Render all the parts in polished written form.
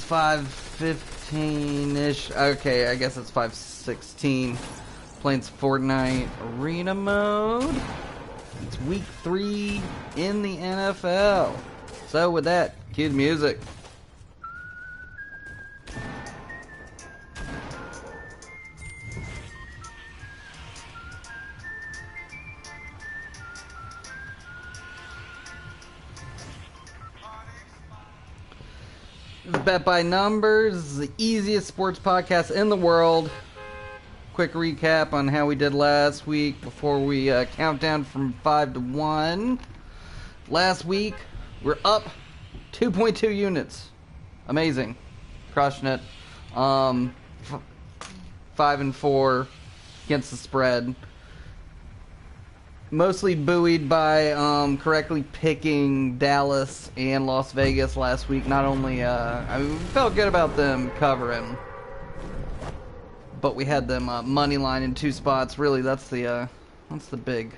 5:15-ish. Okay, I guess it's 5:16. Playing some Fortnite Arena mode. It's week 3 in the NFL. So with that, cue the music. Bet by Numbers, the easiest sports podcast in the world. Quick recap on how we did last week before we count down from 5 to 1. Last week, we're up 2.2 units. Amazing. Crushing it. 5-4 against the spread. Mostly buoyed by correctly picking Dallas and Las Vegas last week. Not only, I mean, we felt good about them covering, but we had them money line in 2 spots. Really, that's the big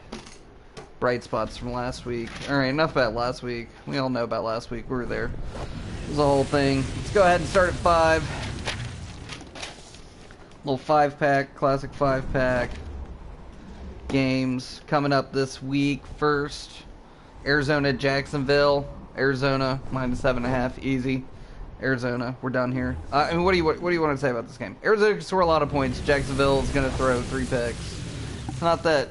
bright spots from last week. All right, enough about last week. We all know about last week. We were there. It was the whole thing. Let's go ahead and start at 5. Little 5-pack, classic 5-pack. Games coming up this week. First, Arizona, Jacksonville. Arizona -7.5, easy. Arizona, we're done here. I mean, what do you want to say about this game? Arizona can score a lot of points. Jacksonville is going to throw 3 picks. It's not that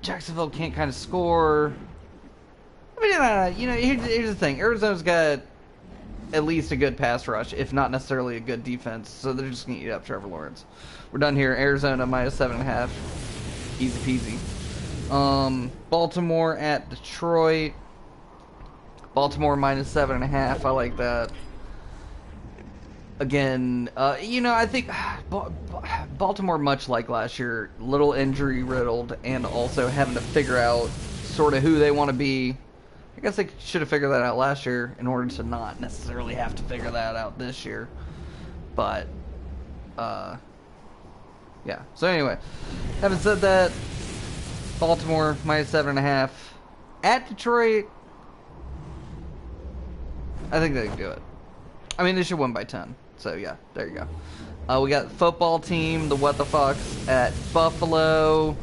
Jacksonville can't kind of score. I mean, here's the thing. Arizona's got at least a good pass rush, if not necessarily a good defense. So they're just going to eat up Trevor Lawrence. We're done here. Arizona -7.5. Easy peasy. Baltimore at Detroit. Baltimore -7.5. I like that. Again, I think Baltimore, much like last year, little injury riddled, and also having to figure out sort of who they want to be. I guess they should have figured that out last year in order to not necessarily have to figure that out this year. But, yeah. So anyway, having said that, Baltimore -7.5 at Detroit. I think they can do it. I mean, they should win by 10. So yeah, there you go. We got football team, the What the Fucks at Buffalo.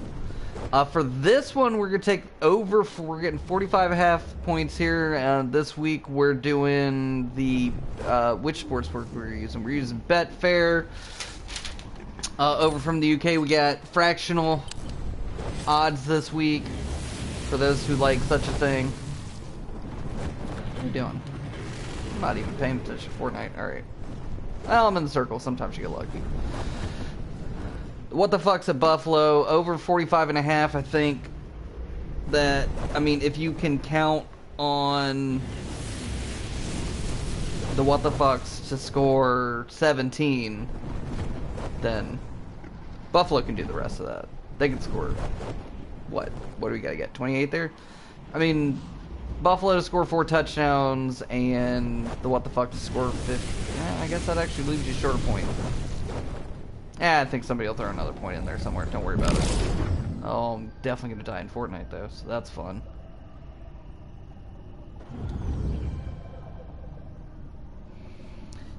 For this one, we're gonna take over. We're getting 45.5 points here. This week we're doing the which sportsbook we're using? We're using Betfair. Over from the UK, we got fractional odds this week for those who like such a thing. What are you doing? I'm not even paying attention to Fortnite. Alright. Well, I'm in the circle. Sometimes you get lucky. What the Fuck's at Buffalo? Over 45.5, I think. That, I mean, if you can count on the What the Fucks to score 17, then Buffalo can do the rest of that. They can score, what do we gotta get, 28 there? I mean, Buffalo to score 4 touchdowns and the What the Fuck to score 50. I guess that actually leaves you short a point. I think somebody will throw another point in there somewhere. Don't worry about it. Oh, I'm definitely gonna die in Fortnite though, so that's fun.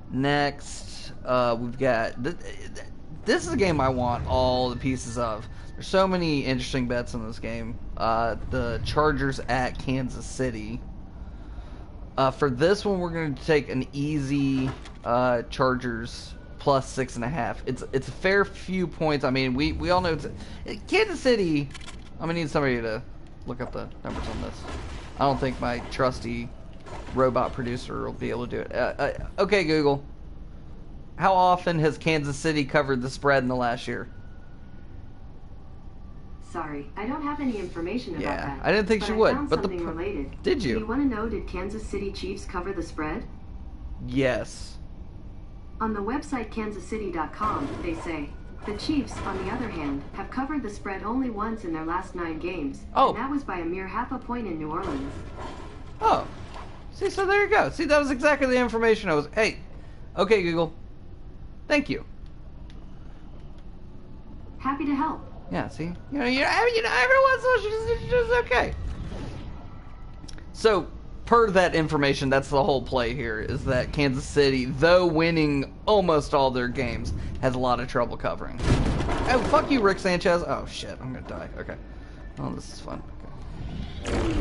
Next, we've got... This is a game I want all the pieces of. There's so many interesting bets in this game. The Chargers at Kansas City. For this one, we're going to take an easy Chargers +6.5. It's a fair few points. I mean, we all know Kansas City. I'm going to need somebody to look up the numbers on this. I don't think my trusty robot producer will be able to do it. Okay, Google. How often has Kansas City covered the spread in the last year? Sorry, I don't have any information about that. I didn't think she would. Found but something related. Did you? Do you want to know, did Kansas City Chiefs cover the spread? Yes. On the website kansascity.com, they say, the Chiefs, on the other hand, have covered the spread only once in their last 9 games. Oh. And that was by a mere ½ point in New Orleans. Oh. See, so there you go. See, that was exactly the information I was... Hey, okay, Google. Thank you. Happy to help. Yeah, see? Every once in a while, she's just okay. So, per that information, that's the whole play here, is that Kansas City, though winning almost all their games, has a lot of trouble covering. Oh, fuck you, Rick Sanchez. Oh, shit. I'm gonna die. Okay. Oh, this is fun. Okay.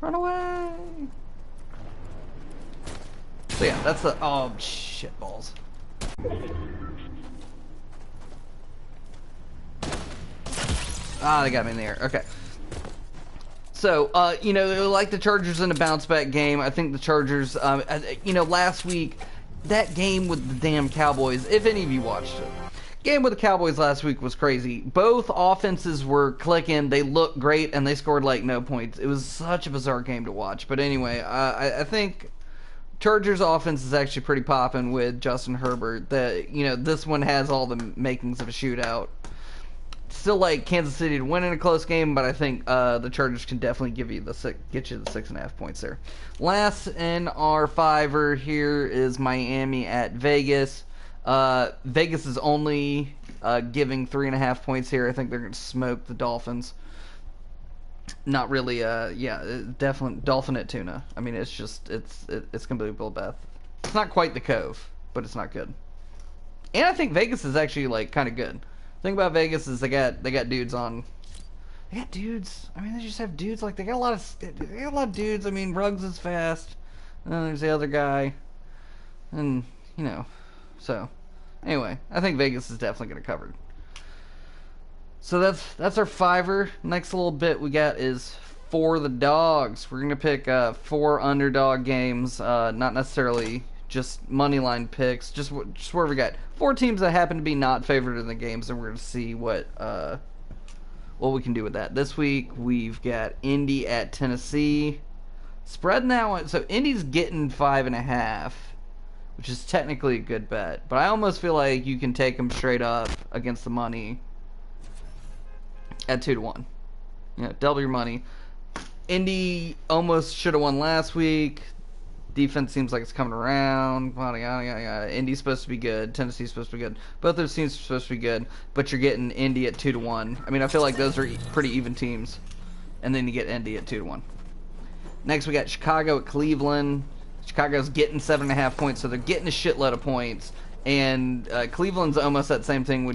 Run away. So, yeah, that's the... Oh, shit balls. Ah, they got me in the air. Okay. So, you know, like the Chargers in a bounce-back game, I think the Chargers, you know, last week, that game with the damn Cowboys, if any of you watched it, game with the Cowboys last week was crazy. Both offenses were clicking, they looked great, and they scored, like, no points. It was such a bizarre game to watch. But anyway, I think Chargers offense is actually pretty popping with Justin Herbert. You know, this one has all the makings of a shootout. Still like Kansas City to win in a close game, but I think the Chargers can definitely get you the 6.5 points there. Last in our fiver here is Miami at Vegas. Vegas is only giving 3.5 points here. I think they're going to smoke the Dolphins. Not really. Yeah, definitely Dolphin at tuna. I mean, it's just it's going to be bloodbath. It's not quite the Cove, but it's not good. And I think Vegas is actually like kind of good. Thing about Vegas is they got dudes on. They got dudes. I mean, they just have dudes. Like they got a lot of dudes. I mean, Ruggs is fast. And then there's the other guy, and you know, so anyway, I think Vegas is definitely going to cover it. So that's our fiver. Next little bit we got is for the dogs. We're gonna pick 4 underdog games, not necessarily just money line picks, just where we got 4 teams that happen to be not favored in the games, and we're gonna see what we can do with that. This week we've got Indy at Tennessee. Spread now, so Indy's getting 5.5, which is technically a good bet, but I almost feel like you can take them straight up against the money at 2-1. You know, double your money. Indy almost should have won last week. Defense seems like it's coming around. Indy's supposed to be good. Tennessee's supposed to be good. Both those teams are supposed to be good, but you're getting Indy at 2-1. I mean, I feel like those are pretty even teams. And then you get Indy at 2-1. Next, we got Chicago at Cleveland. Chicago's getting 7.5 points, so they're getting a shitload of points. And Cleveland's almost that same thing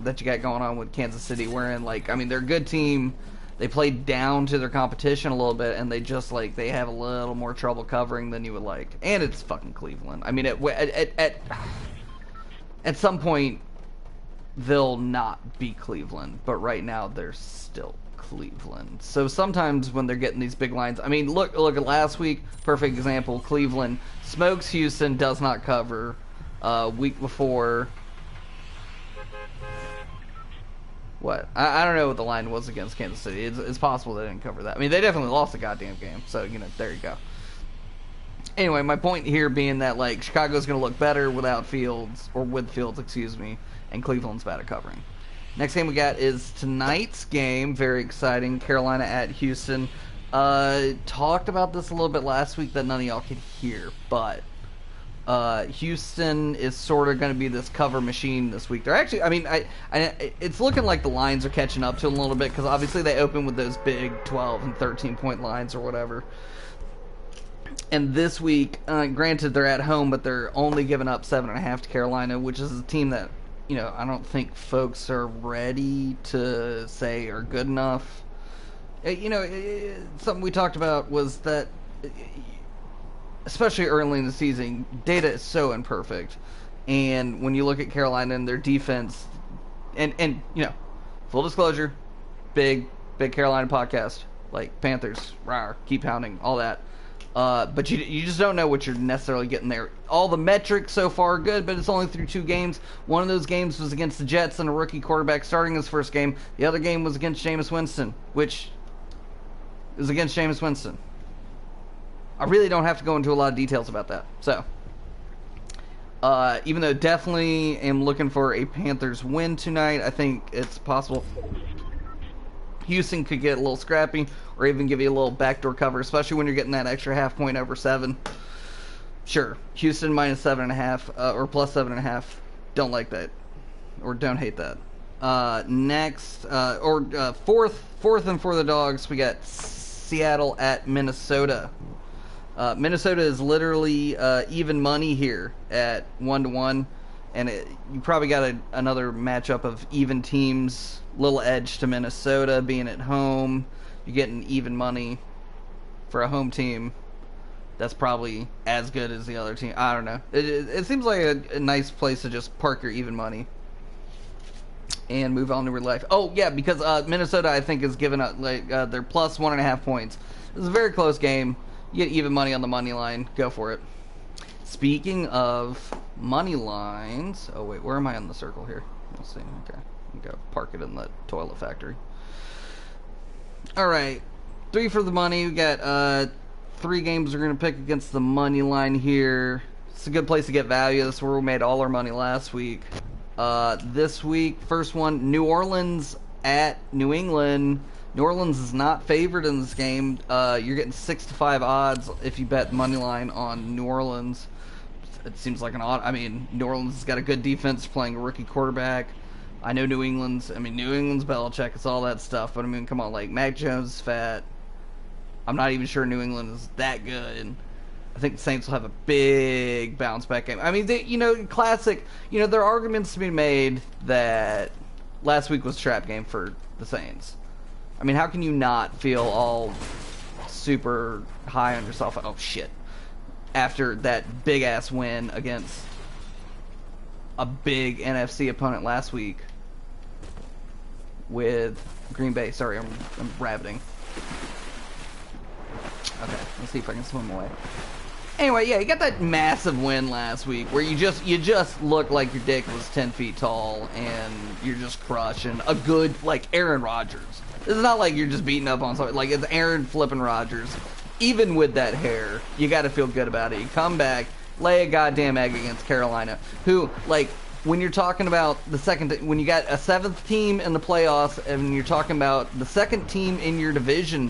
that you got going on with Kansas City, wherein, like, I mean, they're a good team. They played down to their competition a little bit, and they just, like, they have a little more trouble covering than you would like. And it's fucking Cleveland. I mean, at some point, they'll not be Cleveland, but right now they're still Cleveland. So sometimes when they're getting these big lines, I mean, look at last week, perfect example, Cleveland smokes Houston, does not cover. Week before, what? I don't know what the line was against Kansas City. It's possible they didn't cover that. I mean, they definitely lost the goddamn game. So, you know, there you go. Anyway, my point here being that, like, Chicago's going to look better without Fields, or with Fields, excuse me, and Cleveland's bad at covering. Next game we got is tonight's game. Very exciting. Carolina at Houston. Talked about this a little bit last week that none of y'all could hear, but Houston is sort of going to be this cover machine this week. They're actually, I mean, it's looking like the lines are catching up to them a little bit, because obviously they open with those big 12 and 13 point lines or whatever. And this week, granted they're at home, but they're only giving up 7.5 to Carolina, which is a team that, you know, I don't think folks are ready to say are good enough. You know, something we talked about was that, especially early in the season, data is so imperfect. And when you look at Carolina and their defense, and you know, full disclosure, big Carolina podcast, like Panthers, rawr, keep pounding, all that. But you just don't know what you're necessarily getting there. All the metrics so far are good, but it's only through 2 games. One of those games was against the Jets and a rookie quarterback starting his first game. The other game was against Jameis Winston, which is against Jameis Winston. I really don't have to go into a lot of details about that. So, even though definitely am looking for a Panthers win tonight, I think it's possible Houston could get a little scrappy or even give you a little backdoor cover, especially when you're getting that extra half point over 7. Sure, Houston minus 7.5 or plus 7.5. Don't like that, or don't hate that. Next, fourth and for the dogs, we got Seattle at Minnesota. Minnesota is literally even money here at 1-1, and you probably got another matchup of even teams. Little edge to Minnesota being at home. You're getting even money for a home team. That's probably as good as the other team. I don't know. It seems like a nice place to just park your even money and move on to your life. Oh yeah, because Minnesota I think is giving up they're plus 1.5 points. It was a very close game. You get even money on the money line. Go for it. Speaking of money lines, oh wait, where am I on the circle here? Let's see. Okay, go park it in the toilet factory. All right, 3 for the money. We got 3 games we're gonna pick against the money line here. It's a good place to get value. This is where we made all our money last week. This week, first one, New Orleans at New England. New Orleans is not favored in this game. You're getting 6-5 odds if you bet money line on New Orleans. It seems like an odd. I mean, New Orleans has got a good defense, playing a rookie quarterback. I know New England's Belichick. It's all that stuff. But I mean, come on, like Mac Jones is fat. I'm not even sure New England is that good. I think the Saints will have a big bounce back game. I mean, classic. There are arguments to be made that last week was a trap game for the Saints. I mean, how can you not feel all super high on yourself? Oh, shit. After that big-ass win against a big NFC opponent last week with Green Bay. Sorry, I'm rabbiting. Okay, let's see if I can swim away. Anyway, yeah, you got that massive win last week where you just look like your dick was 10 feet tall and you're just crushing a good, like, Aaron Rodgers. This is not like you're just beating up on something. Like, it's Aaron flipping Rodgers. Even with that hair, you got to feel good about it. You come back, lay a goddamn egg against Carolina, who, like, when you're talking about when you got a 7th team in the playoffs and you're talking about the 2nd team in your division,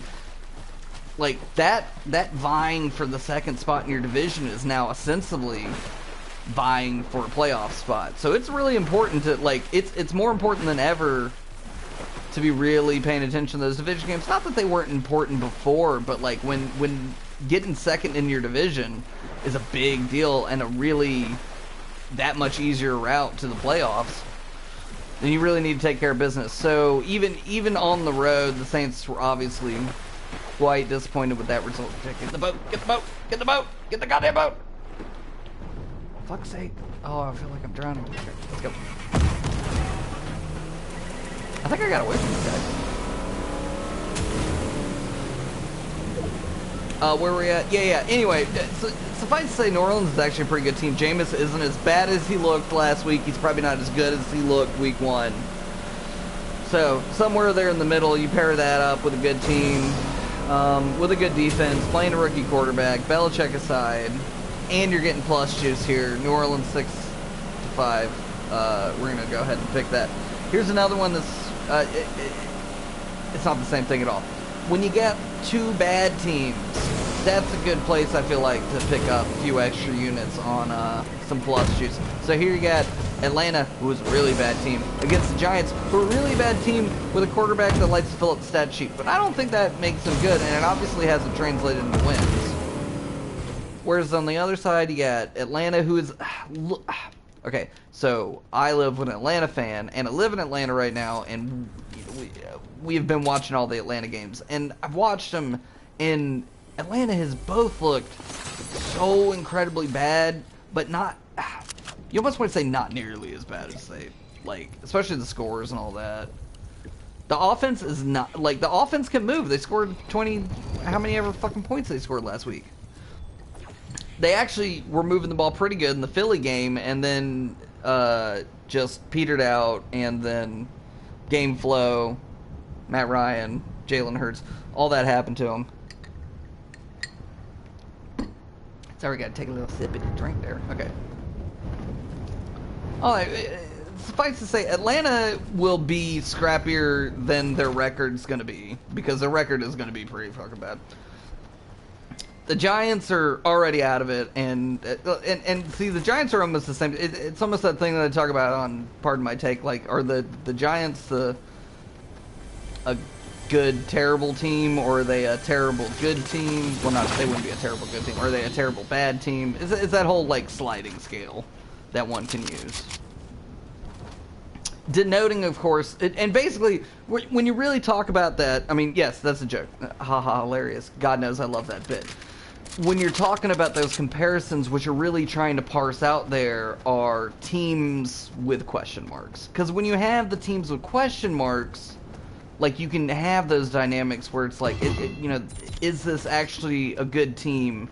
like, that vying for the 2nd spot in your division is now ostensibly vying for a playoff spot. So it's really important to, like, it's more important than ever to be really paying attention to those division games. Not that they weren't important before, but, like, when getting 2nd in your division is a big deal and a really that much easier route to the playoffs, then you really need to take care of business. So even on the road, the Saints were obviously quite disappointed with that result. Get the boat! Get the boat! Get the boat! Get the goddamn boat! Fuck's sake. Oh, I feel like I'm drowning. Okay, let's go. I think I got away from these guys. Where were we at? Yeah. Anyway, suffice to say, New Orleans is actually a pretty good team. Jameis isn't as bad as he looked last week. He's probably not as good as he looked week 1. So, somewhere there in the middle, you pair that up with a good team, with a good defense, playing a rookie quarterback, Belichick aside, and you're getting plus juice here. New Orleans 6-5. We're going to go ahead and pick that. Here's another one that's it's not the same thing at all. When you get 2 bad teams, that's a good place, I feel like, to pick up a few extra units on some plus juice. So here you got Atlanta, who is a really bad team, against the Giants, who are a really bad team with a quarterback that likes to fill up the stat sheet. But I don't think that makes them good, and it obviously hasn't translated into wins. Whereas on the other side, you got Atlanta, who is... Okay, so I live with an Atlanta fan, and I live in Atlanta right now, and we have been watching all the Atlanta games, and I've watched them, and Atlanta has both looked so incredibly bad, but not... You almost want to say not nearly as bad as they, like, especially the scores and all that. The offense is not... Like, the offense can move. They scored 20... How many ever fucking points they scored last week? They actually were moving the ball pretty good in the Philly game, and then just petered out, and then game flow, Matt Ryan, Jalen Hurts, all that happened to them. Sorry, got to take a little sip of the drink there. Okay. Suffice to say, Atlanta will be scrappier than their record's going to be, because their record is going to be pretty fucking bad. The Giants are already out of it, and see, the Giants are almost the same. It's almost that thing that I talk about on Pardon My Take, like, are the Giants a good, terrible team, or are they a terrible, good team? Well, not, they wouldn't be a terrible, good team. Or are they a terrible, bad team? It's that whole, like, sliding scale that one can use. Denoting, of course, and basically, when you really talk about that, I mean, yes, that's a joke. Haha, hilarious. God knows I love that bit. When you're talking about those comparisons, what you're really trying to parse out there are teams with question marks. Because when you have the teams with question marks, like, you can have those dynamics where it's like, you know, is this actually a good team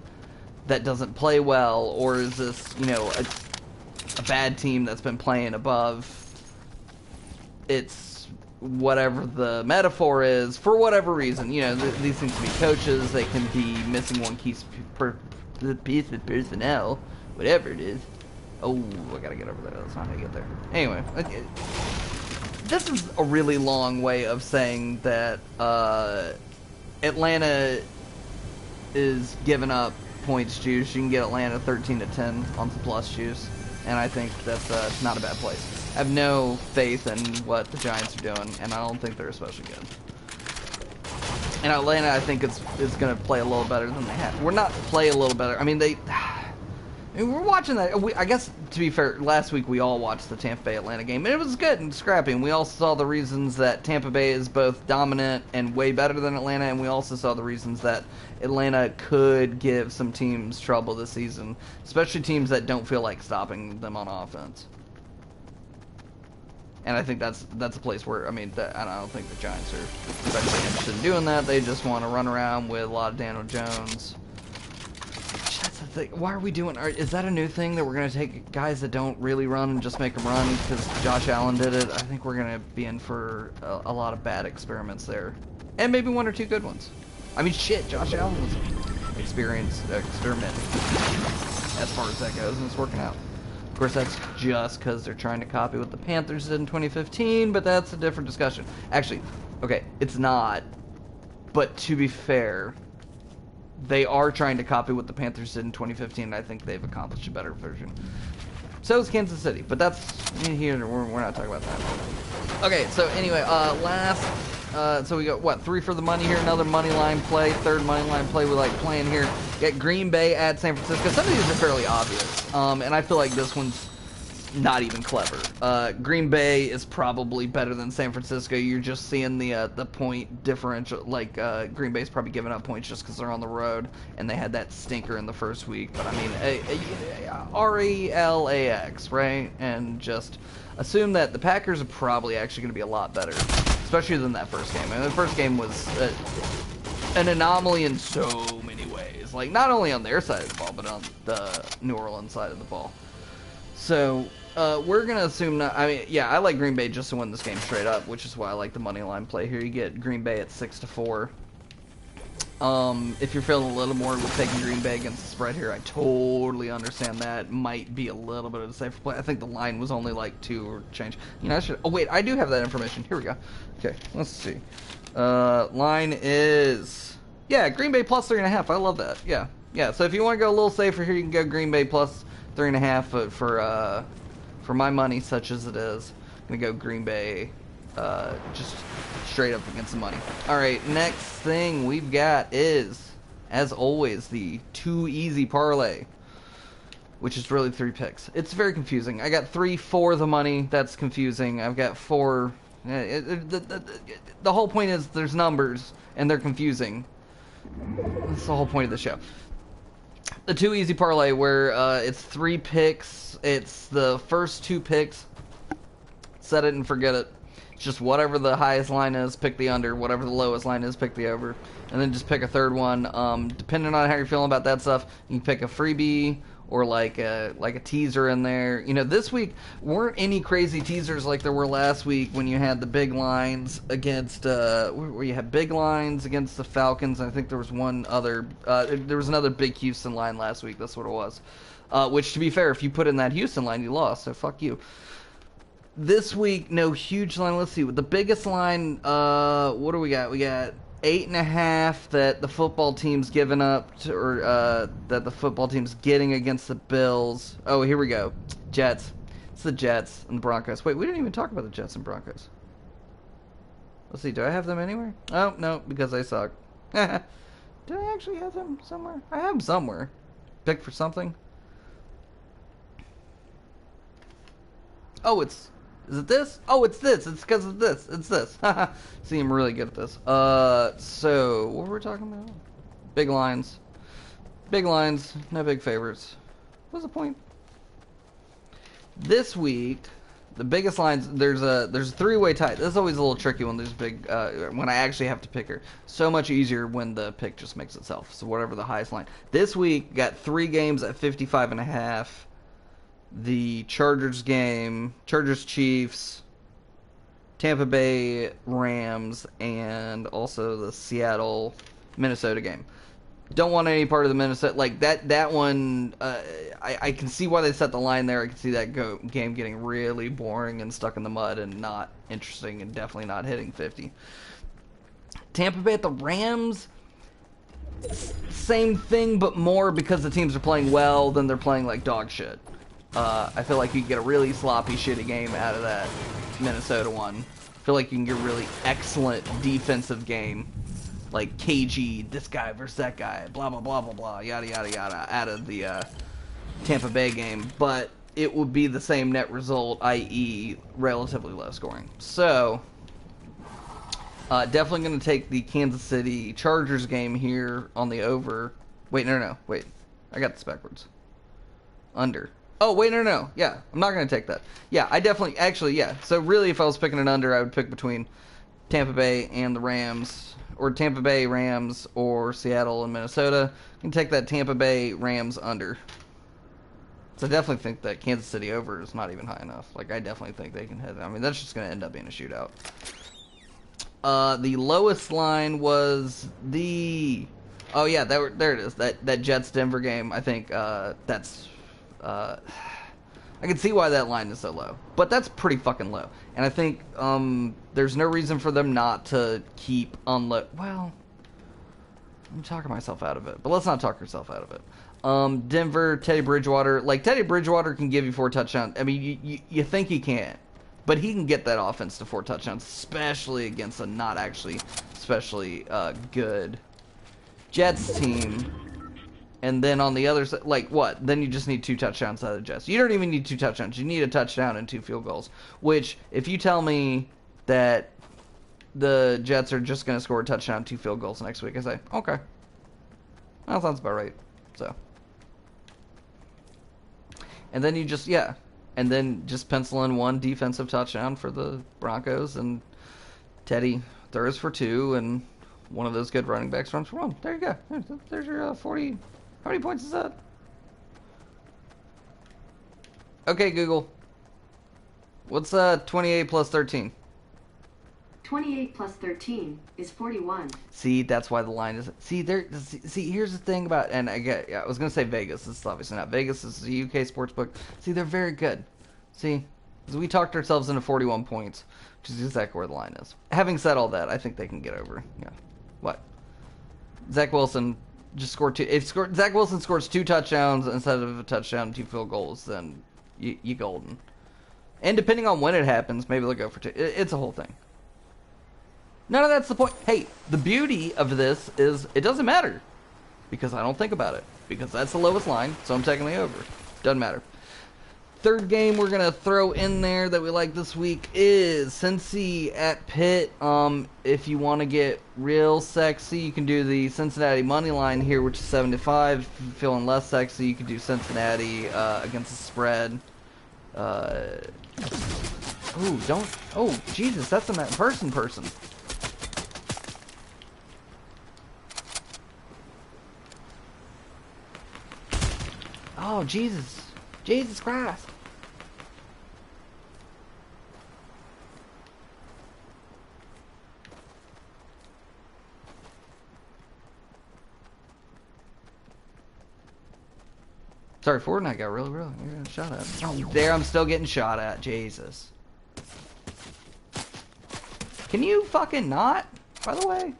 that doesn't play well, or is this, you know, a bad team that's been playing above it's whatever the metaphor is, for whatever reason. You know, these things can be coaches, they can be missing one piece of personnel, whatever it is. Oh, I gotta get over there, that's not how you get there. Anyway, this is a really long way of saying that Atlanta is giving up points juice. You can get Atlanta 13-10 on some plus juice, and I think that's not a bad place. I have no faith in what the Giants are doing, and I don't think they're especially good. And Atlanta, I think is going to play a little better than they have. We're not play a little better. I mean, we're watching that. I guess, to be fair, last week we all watched the Tampa Bay Atlanta game, and it was good and scrappy. And we also saw the reasons that Tampa Bay is both dominant and way better than Atlanta, and we also saw the reasons that Atlanta could give some teams trouble this season, especially teams that don't feel like stopping them on offense. And I think that's a place where, I mean, I don't think the Giants are especially interested in doing that. They just want to run around with a lot of Daniel Jones. That's the thing. Why are we doing? Is that a new thing that we're going to take guys that don't really run and just make them run because Josh Allen did it? I think we're going to be in for a lot of bad experiments there, and maybe one or two good ones. I mean, shit, Josh Allen was an experiment as far as that goes, and it's working out. Of course, that's just because they're trying to copy what the Panthers did in 2015, but that's a different discussion. Actually, okay, it's not. But to be fair, they are trying to copy what the Panthers did in 2015, and I think they've accomplished a better version. So is Kansas City, but that's here. We're not talking about that. Okay, so anyway, so we got, what, 3 for the money here, another money line play, third money line play we like playing here. Get Green Bay at San Francisco. Some of these are fairly obvious, and I feel like this one's not even clever. Green Bay is probably better than San Francisco. You're just seeing the point differential. Like, Green Bay's probably giving up points just because they're on the road, and they had that stinker in the first week. But, I mean, RELAX, right? And just assume that the Packers are probably actually going to be a lot better, especially than that first game. I mean, the first game was an anomaly in so many ways. Like, not only on their side of the ball, but on the New Orleans side of the ball. So, we're going to assume not... I mean, yeah, I like Green Bay just to win this game straight up, which is why I like the money line play here. You get Green Bay at 6-4. If you're feeling a little more with taking Green Bay against the spread here, I totally understand that. Might be a little bit of a safer play. I think the line was only like 2 or change. You know, I should... Oh, wait, I do have that information. Here we go. Okay, let's see. Line is... Yeah, Green Bay plus 3.5. I love that. Yeah. Yeah, so if you want to go a little safer here, you can go Green Bay plus 3.5 for my money, such as it is. I'm gonna go Green Bay, just straight up against the money. All right, next thing we've got is, as always, the too easy parlay, which is really 3 picks. It's very confusing. I got 3 for the money. That's confusing. I've got 4. The whole point is there's numbers and they're confusing. That's the whole point of the show. The too easy parlay, where it's 3 picks. It's the first 2 picks. Set it and forget it. It's just whatever the highest line is, pick the under. Whatever the lowest line is, pick the over. And then just pick a third one. Depending on how you're feeling about that stuff, you can pick a freebie or like a teaser in there. You know, this week weren't any crazy teasers like there were last week when you had the big lines against where you had big lines against the Falcons. I think there was one other there was another big Houston line last week. That's what it was. Which, to be fair, if you put in that Houston line, you lost, so fuck you. This week, no huge line. Let's see. With the biggest line, what do we got? We got 8.5 that the football team's giving up, or that the football team's getting against the Bills. Oh, here we go. Jets. It's the Jets and the Broncos. Wait, we didn't even talk about the Jets and Broncos. Let's see, do I have them anywhere? Oh, no, because I suck. Do I actually have them somewhere? I have them somewhere. Pick for something. Oh, is it this? Oh, it's this. It's because of this. It's this. See, I'm really good at this. So, what were we talking about? Big lines. Big lines, no big favorites. What's the point? This week, the biggest lines, there's a three-way tie. This is always a little tricky when there's big, when I actually have to pick her. So much easier when the pick just makes itself. So whatever the highest line. This week, got 3 games at 55.5. The Chargers game, Chargers Chiefs, Tampa Bay Rams, and also the Seattle Minnesota game. Don't want any part of the Minnesota, like that one. I can see why they set the line there. I can see that game getting really boring and stuck in the mud and not interesting and definitely not hitting 50. Tampa Bay at the Rams, same thing but more because the teams are playing well than they're playing like dog shit. I feel like you can get a really sloppy, shitty game out of that Minnesota one. I feel like you can get a really excellent defensive game, like KG, this guy versus that guy, blah, blah, blah, blah, blah, yada, yada, yada, out of the Tampa Bay game. But it would be the same net result, i.e. relatively low scoring. So, definitely going to take the Kansas City Chargers game here on the over. Wait, no. Wait. I got this backwards. Under. Oh, wait, no. Yeah, I'm not going to take that. Yeah, I definitely, actually, yeah. So really, if I was picking an under, I would pick between Tampa Bay and the Rams, or Tampa Bay Rams, or Seattle and Minnesota. I can take that Tampa Bay Rams under. So I definitely think that Kansas City over is not even high enough. Like, I definitely think they can hit it. I mean, that's just going to end up being a shootout. The lowest line was the... Oh, yeah, there it is. That Jets-Denver game, I think that's... I can see why that line is so low. But that's pretty fucking low. And I think there's no reason for them not to keep on low. Well, I'm talking myself out of it. But let's not talk yourself out of it. Denver, Teddy Bridgewater. Like, Teddy Bridgewater can give you 4 touchdowns. I mean, you think he can. But he can get that offense to 4 touchdowns, especially against a not actually especially good Jets team. And then on the other side, like, what? Then you just need 2 touchdowns out of the Jets. You don't even need 2 touchdowns. You need a touchdown and 2 field goals. Which, if you tell me that the Jets are just going to score a touchdown, 2 field goals next week, I say, okay. That sounds about right. So. And then you just, yeah. And then just pencil in 1 defensive touchdown for the Broncos. And Teddy throws for 2. And one of those good running backs runs for 1. There you go. There's your 40... How many points is that? Okay, Google. What's 28 plus 13? 28 plus 13 is 41. See, that's why the line is... See, here's the thing about... And I was going to say Vegas. This is obviously not Vegas. This is a UK sportsbook. See, they're very good. See? Because we talked ourselves into 41 points, which is exactly where the line is. Having said all that, I think they can get over. Yeah. What? Zach Wilson... just scored 2. If Zach Wilson scores 2 touchdowns instead of a touchdown and 2 field goals, then you golden. And depending on when it happens, maybe they'll go for 2. It's a whole thing. None of that's the point. Hey, the beauty of this is it doesn't matter because I don't think about it because that's the lowest line, so I'm taking the over. Doesn't matter. Third game we're gonna throw in there that we like this week is Cincy at Pitt. If you want to get real sexy, you can do the Cincinnati money line here, which is 75. If you're feeling less sexy, you can do Cincinnati against the spread. Ooh, don't. Oh, Jesus, that's a person. Oh, Jesus Christ. Sorry, Fortnite got really you're getting shot at. Oh, there, I'm still getting shot at. Jesus. Can you fucking not? By the way,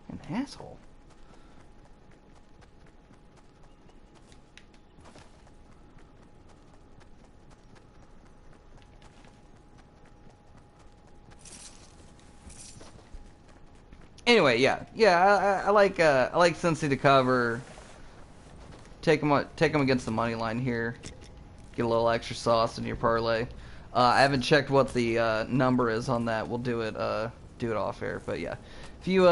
an asshole. Anyway, yeah. I like Cincy to cover. Take them against the money line here. Get a little extra sauce in your parlay. I haven't checked what the number is on that. We'll do it off air. But yeah, if you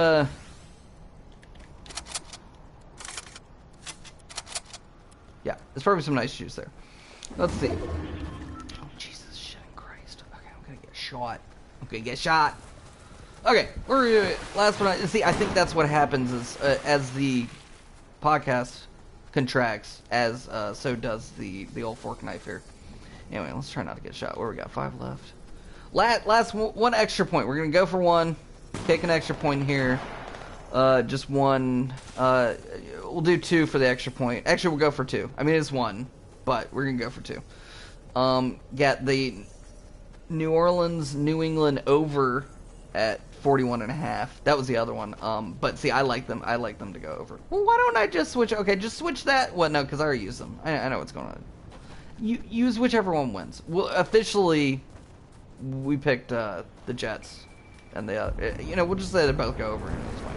yeah, there's probably some nice juice there. Let's see. Oh Jesus, shit, Christ. Okay, I'm gonna get shot. Okay, get shot. Okay, we're last but not see. I think that's what happens is as the podcast contracts, as so does the old fork knife here. Anyway, let's try not to get shot. Where we got 5 left. Last one extra point. We're gonna go for one. Take an extra point here. Just one. We'll do 2 for the extra point. Actually, we'll go for 2. I mean, it's 1, but we're gonna go for 2. Got the New Orleans, New England over at 41.5. That was the other one. But see, I like them to go over. Well, why don't I just switch? Okay, just switch that. What? No, because I already used them. I know what's going on. You use whichever one wins. Well, officially, we picked the Jets, and the we'll just let it both go over. It's fine.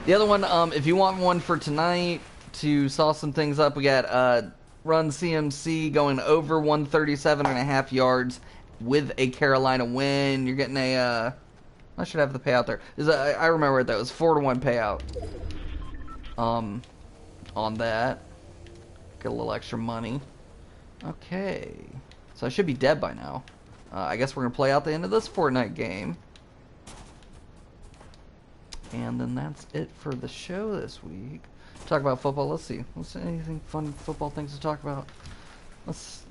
The other one, if you want one for tonight to sauce some things up, we got Run CMC going over 137.5 yards with a Carolina win. You're getting a I should have the payout there. I remember it, that was 4-1 payout. On that. Get a little extra money. Okay. So I should be dead by now. I guess we're going to play out the end of this Fortnite game. And then that's it for the show this week. Talk about football. Let's see. What's anything fun football things to talk about? Let's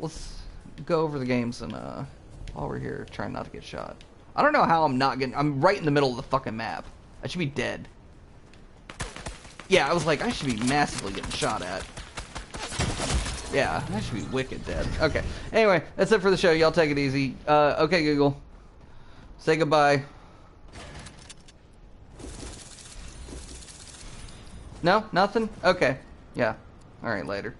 go over the games and while we're here trying not to get shot. I don't know how I'm right in the middle of the fucking map. I should be dead. Yeah, I was like, I should be massively getting shot at. Yeah, I should be wicked dead. Okay. Anyway, that's it for the show. Y'all take it easy. Okay, Google. Say goodbye. No? Nothing? Okay. Yeah. Alright, later.